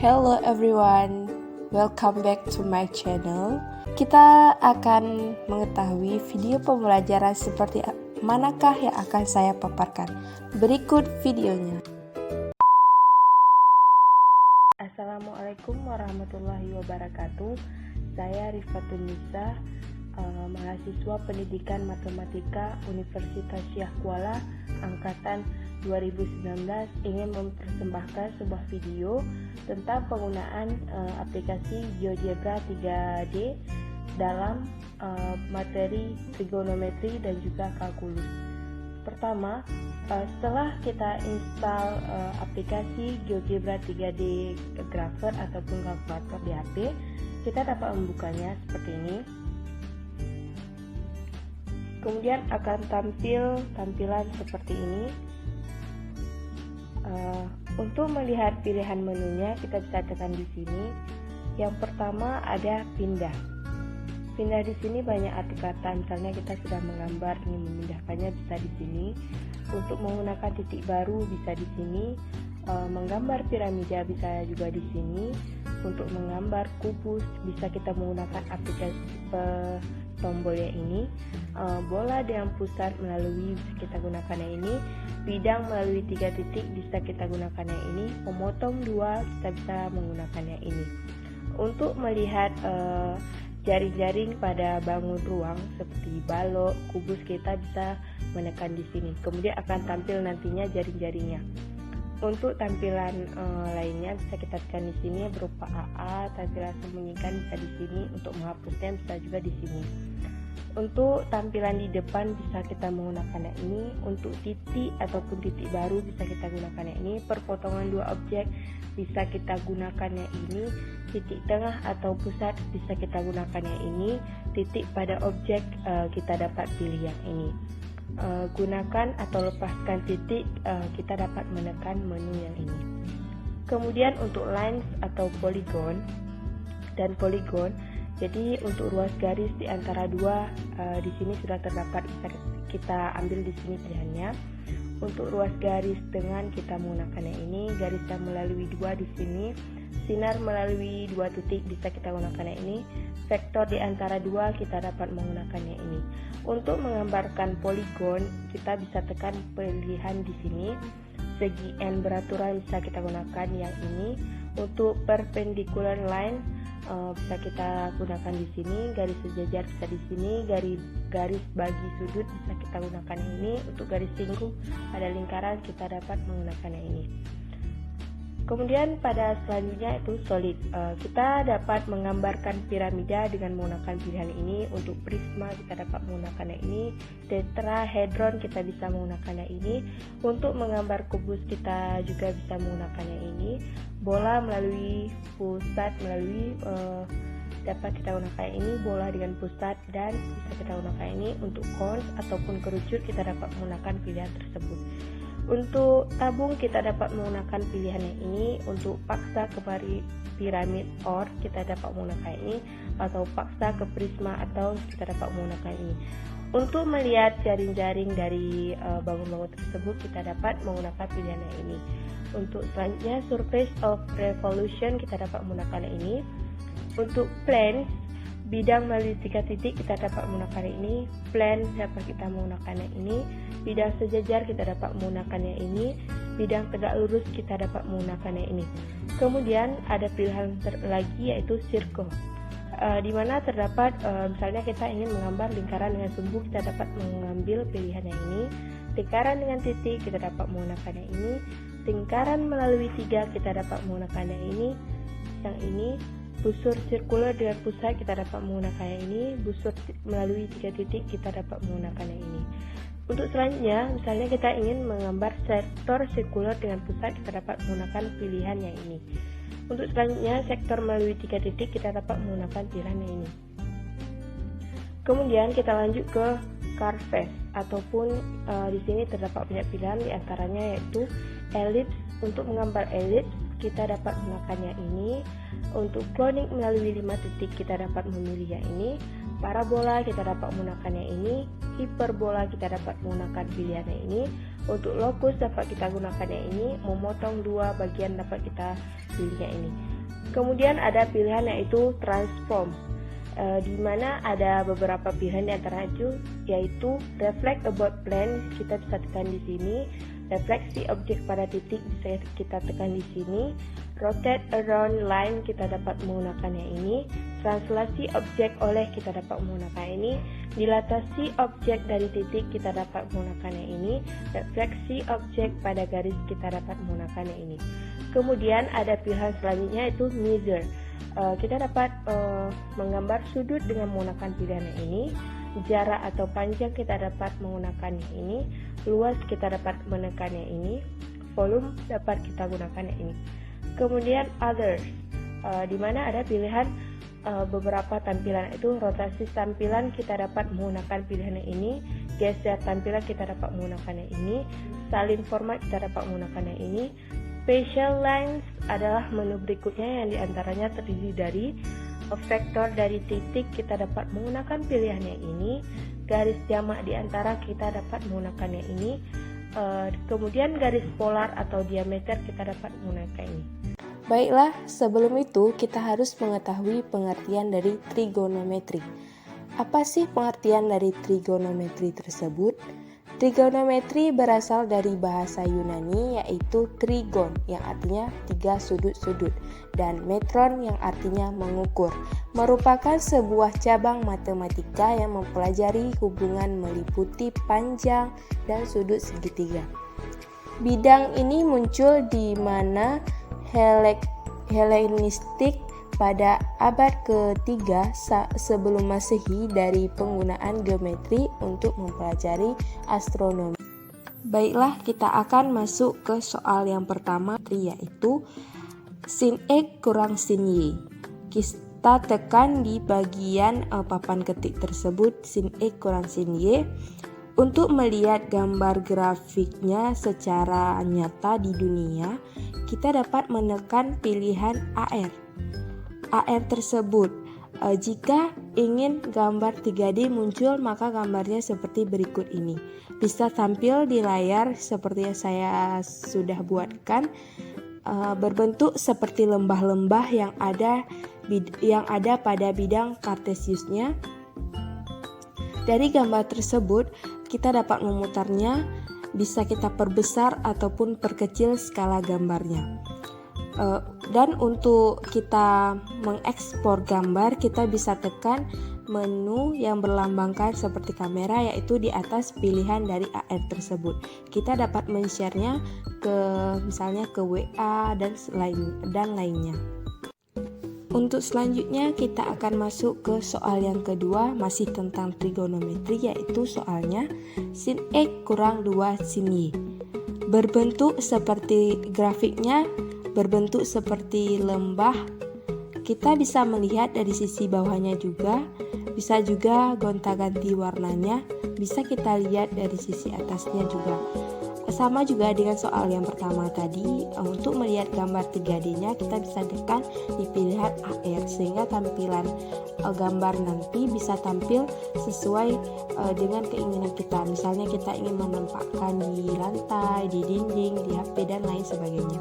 Hello everyone, welcome back to my channel. Kita akan mengetahui video pembelajaran seperti manakah yang akan saya paparkan. Berikut videonya. Assalamualaikum warahmatullahi wabarakatuh. Saya Rifatun Nisa, mahasiswa pendidikan matematika Universitas Syekh Kuala angkatan 2019, ingin mempersembahkan sebuah video tentang penggunaan aplikasi GeoGebra 3D dalam materi trigonometri dan juga kalkulus. Pertama, setelah kita install aplikasi GeoGebra 3D Grapher ataupun kalkulator di HP, kita dapat membukanya seperti ini. Kemudian akan tampil tampilan seperti ini. Untuk melihat pilihan menunya, kita bisa tekan di sini. Yang pertama ada pindah. Pindah di sini banyak arti kata. Misalnya kita sudah menggambar, ini memindahkannya bisa di sini. Untuk menggunakan titik baru bisa di sini. Menggambar piramida bisa juga di sini. Untuk menggambar kubus bisa kita menggunakan aplikasi tombolnya ini. Bola dengan pusat melalui bisa kita gunakan yang ini. Bidang melalui 3 titik bisa kita gunakan yang ini. Memotong 2 kita bisa menggunakan yang ini. Untuk melihat jaring-jaring pada bangun ruang seperti balok, kubus, kita bisa menekan di sini. Kemudian akan tampil nantinya jaring-jaringnya. Untuk tampilan lainnya bisa kita tekan di sini berupa AA, tampilan sembunyikan bisa di sini, untuk menghapusnya bisa juga di sini. Untuk tampilan di depan bisa kita menggunakan yang ini. Untuk titik ataupun titik baru bisa kita gunakan yang ini. Perpotongan 2 objek bisa kita gunakan yang ini. Titik tengah atau pusat bisa kita gunakan yang ini. Titik pada objek kita dapat pilih yang ini. Gunakan atau lepaskan titik, kita dapat menekan menu yang ini. Kemudian untuk lines atau polygon dan polygon, jadi untuk ruas garis di antara 2 di sini sudah terdapat, bisa kita ambil di sini pilihannya. Untuk ruas garis dengan kita menggunakan yang ini. Garis yang melalui 2 di sini. Sinar melalui 2 titik bisa kita gunakan yang ini. Vektor di antara 2 kita dapat menggunakan yang ini. Untuk menggambarkan poligon kita bisa tekan pilihan di sini. Segi N beraturan bisa kita gunakan yang ini. Untuk perpendicular line bisa kita gunakan di sini. Garis sejajar bisa di sini. Garis bagi sudut bisa kita gunakan yang ini. Untuk garis singgung pada lingkaran kita dapat menggunakan yang ini. Kemudian pada selanjutnya itu solid. Kita dapat menggambarkan piramida dengan menggunakan pilihan ini. Untuk prisma kita dapat menggunakan yang ini. Tetrahedron kita bisa menggunakan yang ini. Untuk menggambar kubus kita juga bisa menggunakan yang ini. Bola melalui pusat dapat kita gunakan yang ini. Bola dengan pusat dan bisa kita gunakan ini. Untuk cons ataupun kerucut kita dapat menggunakan pilihan tersebut. Untuk tabung kita dapat menggunakan pilihan yang ini. Untuk paksa ke piramid or kita dapat menggunakan ini, atau paksa ke prisma atau kita dapat menggunakan ini. Untuk melihat jaring-jaring dari bangun-bangun tersebut kita dapat menggunakan pilihan yang ini. Untuk selanjutnya surface of revolution kita dapat menggunakan yang ini. Untuk planes, bidang melalui 3 titik kita dapat menggunakan yang ini. Plan dapat kita menggunakan yang ini. Bidang sejajar kita dapat menggunakan yang ini. Bidang tegak lurus kita dapat menggunakan yang ini. Kemudian ada pilihan lagi yaitu circle, di mana terdapat misalnya kita ingin menggambar lingkaran dengan sumbu, kita dapat mengambil pilihan yang ini. Lingkaran dengan titik kita dapat menggunakan yang ini. Lingkaran melalui 3 kita dapat menggunakan yang ini. Yang ini. Busur sirkular dengan pusat kita dapat menggunakan yang ini. Busur melalui 3 titik kita dapat menggunakan yang ini. Untuk selanjutnya, misalnya kita ingin menggambar sektor sirkular dengan pusat, kita dapat menggunakan pilihan yang ini. Untuk selanjutnya, sektor melalui 3 titik kita dapat menggunakan pilihan yang ini. Kemudian kita lanjut ke curve face, ataupun di sini terdapat banyak pilihan, di antaranya yaitu ellipse. Untuk menggambar ellipse kita dapat menggunakan yang ini. Untuk cloning melalui 5 titik kita dapat memilih yang ini. Parabola kita dapat menggunakan yang ini. Hiperbola kita dapat menggunakan pilihan yang ini. Untuk lokus dapat kita gunakan yang ini. Memotong 2 bagian dapat kita pilih yang ini. Kemudian ada pilihan yaitu transform, di mana ada beberapa pilihan di antara itu, yaitu reflect about plane, kita bisa tekan di sini. Refleksi objek pada titik bisa kita tekan di sini. Rotate around line kita dapat menggunakan yang ini. Translasi objek oleh kita dapat menggunakan ini. Dilatasi objek dari titik kita dapat menggunakan yang ini. Refleksi objek pada garis kita dapat menggunakan yang ini. Kemudian ada pilihan selanjutnya yaitu measure. Kita dapat menggambar sudut dengan menggunakan pilihan yang ini. Jarak atau panjang kita dapat menggunakan yang ini. Luas kita dapat menekan yang ini. Volume dapat kita gunakan yang ini. Kemudian others, di mana ada pilihan beberapa tampilan, itu rotasi tampilan kita dapat menggunakan pilihan yang ini. Geser tampilan kita dapat menggunakan yang ini. Salin format kita dapat menggunakan yang ini. Spatial lines adalah menu berikutnya yang diantaranya terdiri dari vektor dari titik kita dapat menggunakan pilihan yang ini. Garis jamak di antara kita dapat menggunakan yang ini. Kemudian garis polar atau diameter kita dapat menggunakan ini. Baiklah, sebelum itu kita harus mengetahui pengertian dari trigonometri. Apa sih pengertian dari trigonometri tersebut? Trigonometri berasal dari bahasa Yunani yaitu trigon yang artinya 3 sudut-sudut dan metron yang artinya mengukur. Merupakan sebuah cabang matematika yang mempelajari hubungan meliputi panjang dan sudut segitiga. Bidang ini muncul di mana Helenistik pada abad ke-3 sebelum Masehi dari penggunaan geometri untuk mempelajari astronomi. Baiklah, kita akan masuk ke soal yang pertama, yaitu sin X kurang sin Y. Kita tekan di bagian papan ketik tersebut, sin X kurang sin Y. Untuk melihat gambar grafiknya secara nyata di dunia, kita dapat menekan pilihan AR. AR tersebut, jika ingin gambar 3D muncul, maka gambarnya seperti berikut ini. Bisa tampil di layar seperti yang saya sudah buatkan, berbentuk seperti lembah-lembah yang ada pada bidang kartesiusnya. Dari gambar tersebut, kita dapat memutarnya, bisa kita perbesar ataupun perkecil skala gambarnya. Dan untuk kita mengekspor gambar, kita bisa tekan menu yang berlambangkan seperti kamera, yaitu di atas pilihan dari AR tersebut. Kita dapat men-share-nya misalnya ke WA dan lainnya. Untuk selanjutnya kita akan masuk ke soal yang kedua, masih tentang trigonometri, yaitu soalnya sin X kurang 2 sin Y. Berbentuk seperti grafiknya, berbentuk seperti lembah. Kita bisa melihat dari sisi bawahnya juga, bisa juga gonta-ganti warnanya, bisa kita lihat dari sisi atasnya juga. Sama juga dengan soal yang pertama tadi, untuk melihat gambar 3D-nya kita bisa tekan di pilihan AR sehingga tampilan gambar nanti bisa tampil sesuai dengan keinginan kita. Misalnya kita ingin menempatkan di lantai, di dinding, di HP dan lain sebagainya.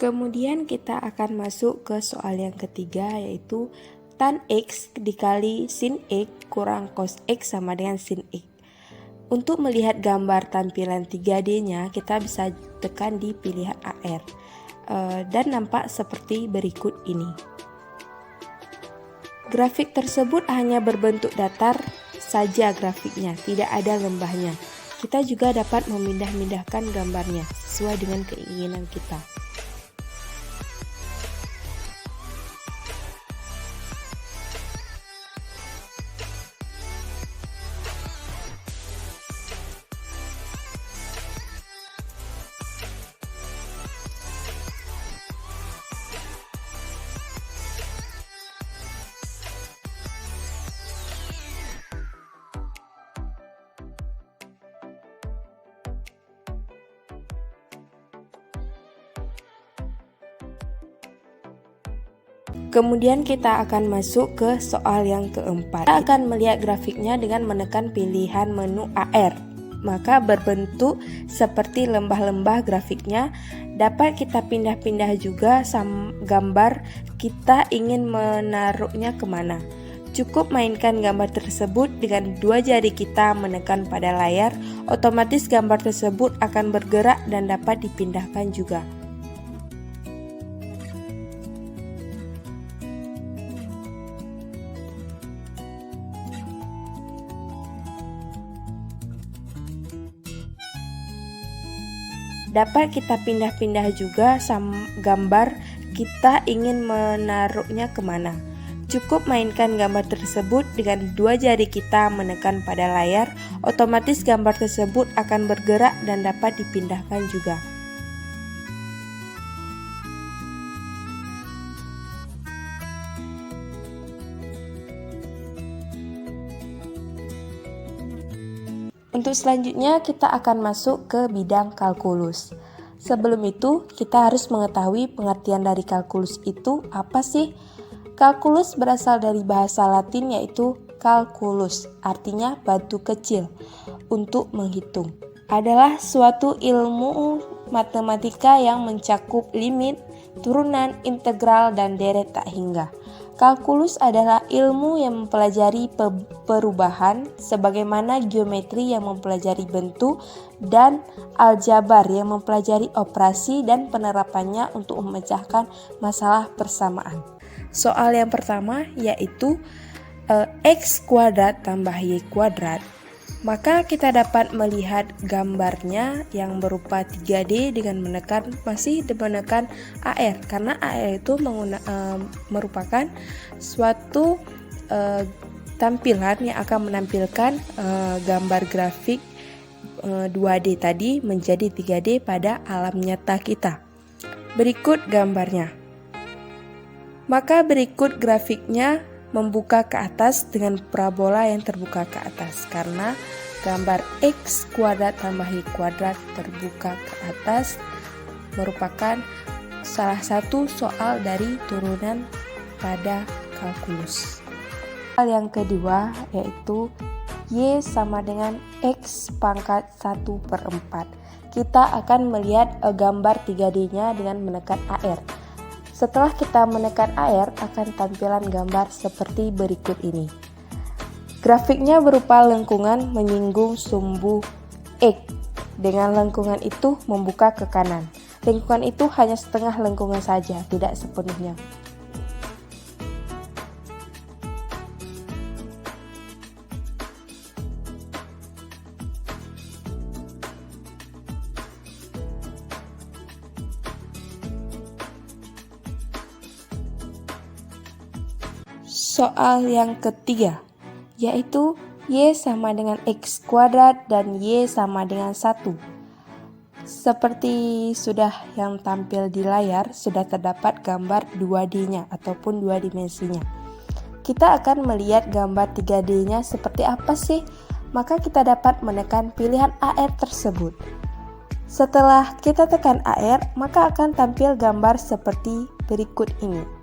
Kemudian kita akan masuk ke soal yang ketiga, yaitu tan X dikali sin X kurang cos X sama dengan sin X. Untuk melihat gambar tampilan 3D-nya, kita bisa tekan di pilihan AR dan nampak seperti berikut ini. Grafik tersebut hanya berbentuk datar saja grafiknya, tidak ada lembahnya. Kita juga dapat memindah-mindahkan gambarnya sesuai dengan keinginan kita. Kemudian kita akan masuk ke soal yang keempat. Kita akan melihat grafiknya dengan menekan pilihan menu AR. Maka berbentuk seperti lembah-lembah grafiknya. Dapat kita pindah-pindah juga gambar kita ingin menaruhnya kemana. Cukup mainkan gambar tersebut dengan dua jari kita menekan pada layar, otomatis gambar tersebut akan bergerak dan dapat dipindahkan juga. Dapat kita pindah-pindah juga gambar kita ingin menaruhnya kemana. Cukup mainkan gambar tersebut dengan dua jari kita menekan pada layar, otomatis gambar tersebut akan bergerak dan dapat dipindahkan juga. Untuk selanjutnya kita akan masuk ke bidang kalkulus. Sebelum itu kita harus mengetahui pengertian dari kalkulus itu apa sih? Kalkulus berasal dari bahasa Latin yaitu calculus, artinya batu kecil untuk menghitung. Adalah suatu ilmu matematika yang mencakup limit, turunan, integral, dan deret tak hingga. Kalkulus adalah ilmu yang mempelajari perubahan sebagaimana geometri yang mempelajari bentuk dan aljabar yang mempelajari operasi dan penerapannya untuk memecahkan masalah persamaan. Soal yang pertama yaitu X kuadrat tambah Y kuadrat. Maka kita dapat melihat gambarnya yang berupa 3D dengan menekan AR, karena AR itu merupakan suatu tampilan yang akan menampilkan gambar grafik 2D tadi menjadi 3D pada alam nyata kita. Berikut gambarnya. Maka berikut grafiknya membuka ke atas dengan parabola yang terbuka ke atas, karena gambar X kuadrat tambah Y kuadrat terbuka ke atas merupakan salah satu soal dari turunan pada kalkulus. Soal yang kedua yaitu Y sama dengan X pangkat 1/4. Kita akan melihat gambar 3D-nya dengan menekan AR. Setelah kita menekan AR, akan tampilan gambar seperti berikut ini. Grafiknya berupa lengkungan menyinggung sumbu X. Dengan lengkungan itu membuka ke kanan. Lengkungan itu hanya setengah lengkungan saja, tidak sepenuhnya. Soal yang ketiga, yaitu Y sama dengan X kuadrat dan Y sama dengan 1. Seperti sudah yang tampil di layar, sudah terdapat gambar 2D-nya ataupun 2 dimensinya. Kita akan melihat gambar 3D-nya seperti apa sih? Maka kita dapat menekan pilihan AR tersebut. Setelah kita tekan AR, maka akan tampil gambar seperti berikut ini.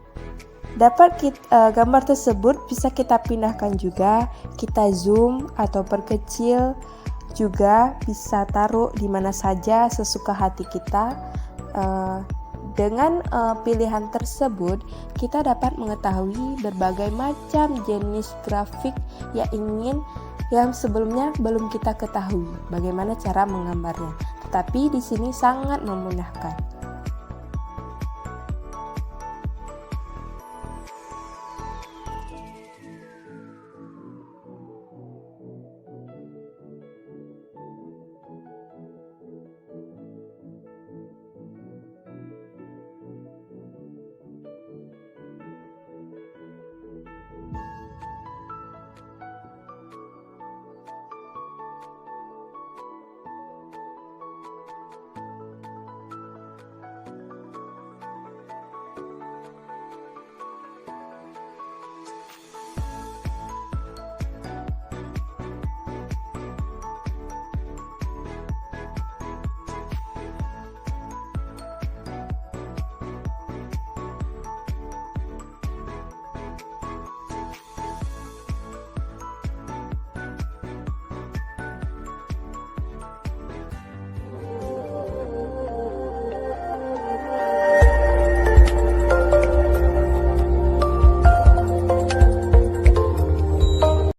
Gambar tersebut bisa kita pindahkan juga, kita zoom atau perkecil, juga bisa taruh di mana saja sesuka hati kita. Dengan pilihan tersebut, kita dapat mengetahui berbagai macam jenis grafik yang sebelumnya belum kita ketahui bagaimana cara menggambarnya. Tetapi di sini sangat memudahkan.